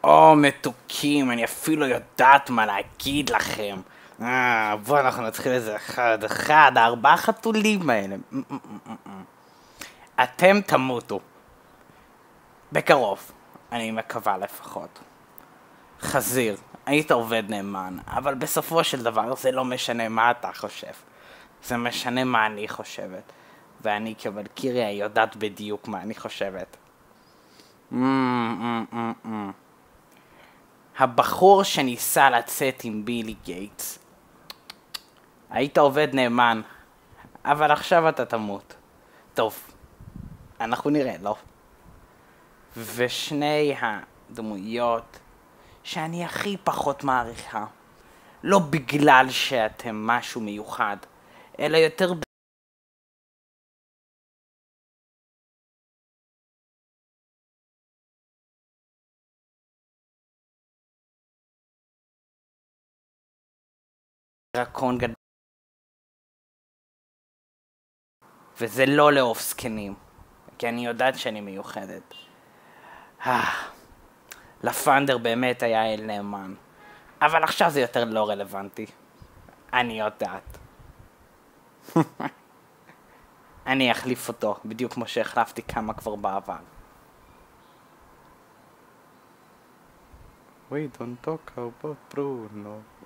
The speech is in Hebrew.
או מתוקים, אני אפילו יודעת מה להגיד לכם. בואו אנחנו נתחיל איזה אחד, 4 חתולים האלה. אתם תמותו. בקרוב, אני מקווה לפחות. חזיר, היית עובד נאמן, אבל בסופו של דבר זה לא משנה מה אתה חושב. זה משנה מה אני חושבת. ואני כוולקיריה יודעת בדיוק מה אני חושבת. הבחור שניסה לצאת עם בילי גייטס. היית עובד נאמן, אבל עכשיו אתה תמות. טוב, אנחנו נראה, לא? ושני הדמויות שאני הכי פחות מעריכה, לא בגלל שאתם משהו מיוחד, אלא יותר דרקון גדול. וזה לא לאהוב זקנים, כי אני יודעת שאני מיוחדת. לפנדר באמת היה אל נאמן, אבל עכשיו זה יותר לא רלוונטי. אני יודעת. אני אחליף אותו, בדיוק כמו שהחלפתי כמה כבר בעבר. We don't talk about Bruno.